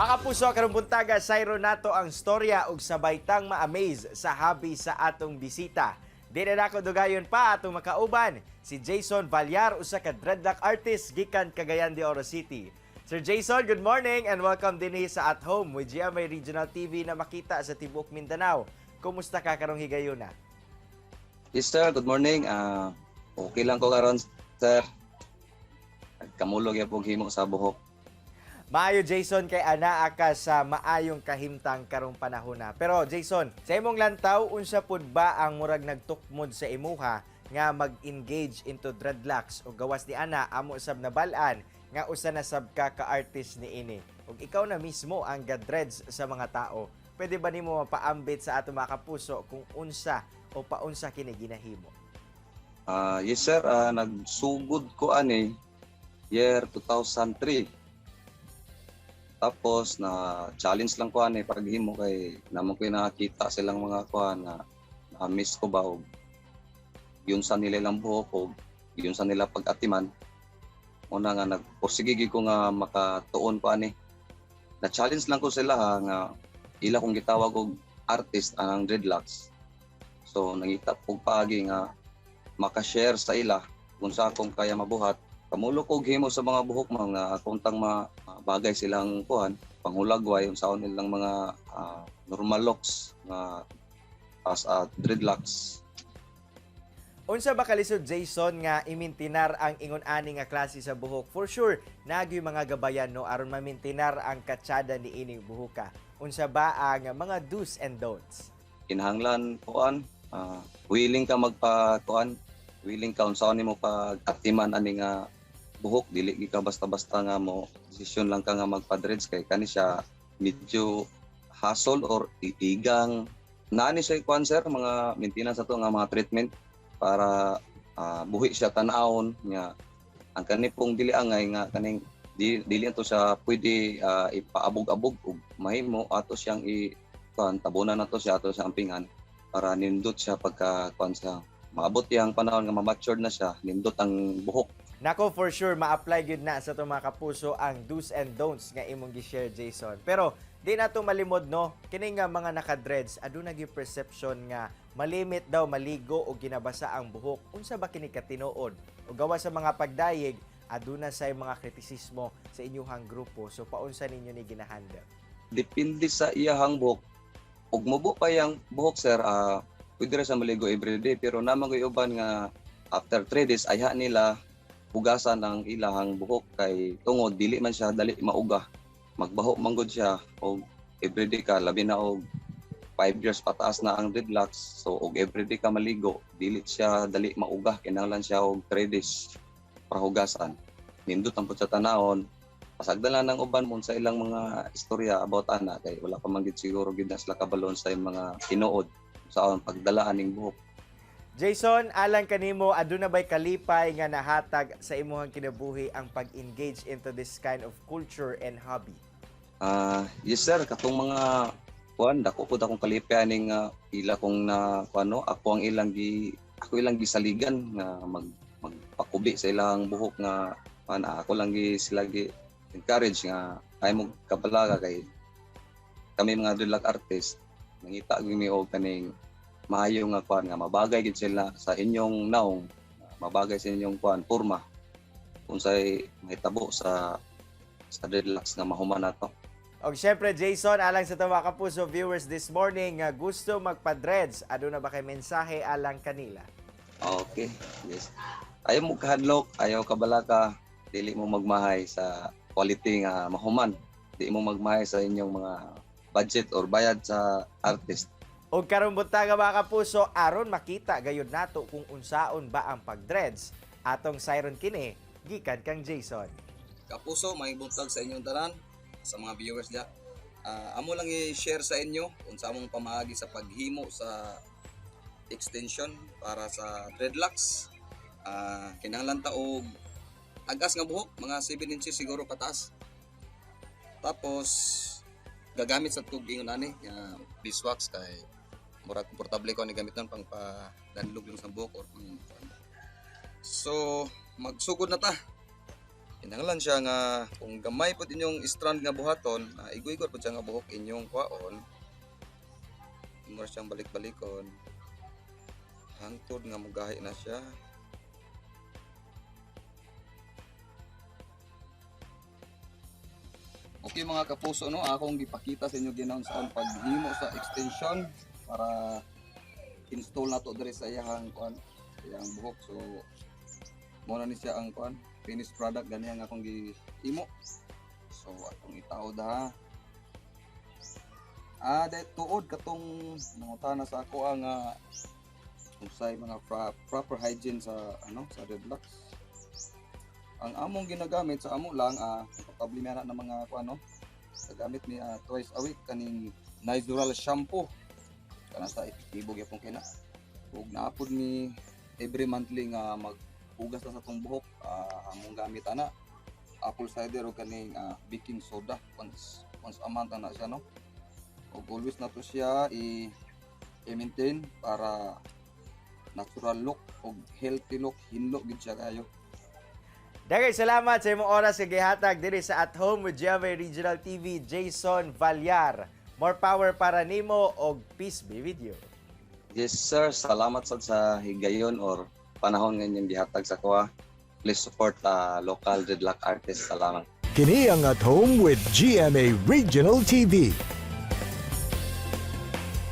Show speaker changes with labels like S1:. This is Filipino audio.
S1: Mga kapuso, karong buntaga, sayro nato ang storya ug sabay tang ma-amaze sa hobby sa atong bisita. Di na nako dugayon pa atong makauban si Jason Valyar, usa ka dreadlock artist gikan Cagayan de Oro City. Sir Jason, good morning and welcome din sa At Home with GMA Regional TV na makita sa Tibok Mindanao. Kumusta ka karong higayuna?
S2: Yes sir, good morning. Okay lang ko karon sir. Kamulog ya pog himo sa buhok.
S1: Maayo Jason, kay anaa ka sa maayong kahimtang karong panahon na. Pero Jason, sa imong lantaw, unsa pud ba ang murag nagtukmod sa imuha nga mag-engage into dreadlocks o gawas di ana amo sab nabalaan nga usa na sab ka artist niini. Ug ikaw na mismo ang gadreads sa mga tao. Pwede ba nimo mapaambit sa ato mga kapuso kung unsa o paunsa kini ginahimo?
S2: Yes sir, nagsugod ko ani year 2003. Tapos na challenge lang ko ani paghimo kay namo ko nakita silang mga kuan na miss ko ba og yun sa nila lang buhok og yun sa nila pag-atiman. Una nga nagpursige ko nga makatuon pa ani. Na challenge lang ko sila nga ila kong gitawag og artist ang dreadlocks. So nangita pug paagi nga maka-share sa ila kung sa akong kaya mabuhat. Kamulo ko himo sa mga buhok mga akuntang bagay silang kuhan, panghulagway unsaon nilang mga normal locks nga as dreadlocks.
S1: Unsa ba kalisod Jason nga imintinar ang ingon ani nga klase sa buhok? For sure, nagyoy mga gabayan no aron mamintinar ang katsada ni ining buhoka. Unsa ba ang mga do's and don'ts?
S2: Kinahanglan kuan, willing ka magpa-kuan, willing ka unsaon nimo pag-atiman ani nga buhok, dili ka basta-basta nga mo desisyon lang ka nga magpa-dreads kay kani siya medyo hassle or iigang nani siya kuan sir mga maintenance ato nga mga treatment para buhi siya tan-awon nga ang kani pong dili angay nga kaning dili ato siya pwede ipaabog-abog ug mahimo ato siyang kuan tabunan nato siya ato sa ampingan para nindot siya pagka kuan sa maabot yang panahon nga ma-mature na siya nindot ang buhok.
S1: Nako, for sure, ma-apply yun na sa itong mga kapuso ang do's and don'ts nga imong gi-share, Jason. Pero, di na ito malimod, no? Kini nga mga naka-dreads, ado naging perception nga malimit daw maligo o ginabasa ang buhok. Unsa ba kini katinuod? O gawa sa mga pagdayeg, ado na sa mga kritisismo sa inyuhang grupo. So, paunsa ninyo ni ginahandle?
S2: Depende sa iyahang buhok. Ug mubo pa yang buhok, sir, pwede rin sa maligo everyday. Pero naman ko uban nga after 3 days, ayha nila hugasan ang ilahang buhok kay tungod dili man siya dali mauga. Magbaho manggod siya og everyday ka labi na og 5 years pataas na ang dreadlocks. So og everyday ka maligo, dili siya dali mauga, kinahanglan siya og 3 days para hugasan. Nindot ang pud sa tanahon. Pasagdan lang ng uban mon sa ilang mga istorya about ana kay wala pa man gid siguro gid na sila kabalon sa mga tinuod sa pagdalaan ning buhok.
S1: Jason, alang kanimo, aduna ba'y kalipay nga nahatag sa imuhang kinabuhi ang pag-engage into this kind of culture and hobby?
S2: Yes sir, katong mga kuan dako pud akong kalipay ning ila kong na kuano ako ilang gisaligan nga magpakubi sa ilang buhok nga ako lang sila encourage nga ay mo kabalaga kay kami mga dreadlock artist nangita gyud mi og kaning maayo nga kuan nga mabagay gid sila sa inyong naong, mabagay sa inyong kuan porma unsay mahitabo sa dreadlocks nga mahuman nato.
S1: Og syempre Jason, alang sa mga kapuso viewers this morning nga gusto magpa-dreads, aduna ba kay mensahe alang kanila?
S2: Okay, yes. Ayaw mo kahadlok, ayaw kabalaka, dili mo magmahay sa quality nga mahuman. Di mo magmahay sa inyong mga budget or bayad sa artist.
S1: Og karong buntaga mga kapuso, aron makita gayud nato kung unsaon ba ang pag-dreads, atong sayron kini gikan kang Jason.
S3: Kapuso, may buntag sa inyong tanan, sa mga viewers niya. Amo lang i-share sa inyo kung sa among pamaagi sa paghimo sa extension para sa dreadlocks. Kinahanglan ta og agas nga buhok, mga 7 inches siguro pataas. Tapos gagamit sa tubig ani nga beeswax kay murag komportable ko ni gamit nun pang danlog lang sa buhok or so magsugod na ta Kinahanglan siya nga kung gamay po inyong strand nga buhaton, igor-igor po siya nga buhok inyong kwaon. Imor siyang balik-balikon. Hangtod nga mugahi na siya. Okay mga kapuso, no, akong gipakita sa inyo ginaon sa paghimo sa extension para install na to diri sa iyang kuan, iyang buhok. So mo na ni siya ang kuan, finished product ganiya nga akong gihimo. So atong itaod ha. Dahil tuod katong nangutana sa ako ang usay mga proper hygiene sa sa dreadlocks. Ang among ginagamit sa amo lang problema na ng mga gamit ni twice a week kaning natural shampoo kana sa efektibo gyapon kina. Ug naapod ni every monthly nga maghugas na sa tong buhok, among gamit ana apple cider o kaning baking soda once a month na siya, no. Ug always na to siya i-maintain para natural look ug healthy look, hinlo gid siya kayo.
S1: Dagay salamat sa imong oras kay gihatag diri sa At Home with GMA Regional TV, Jason Valyar. More power para nimo og peace be with you.
S2: Yes sir, salamat sad sa higayon or panahon nga inyong gihatag sa kuha. Please support local dreadlock artists. Salamat.
S4: Kini ang At Home with GMA Regional TV.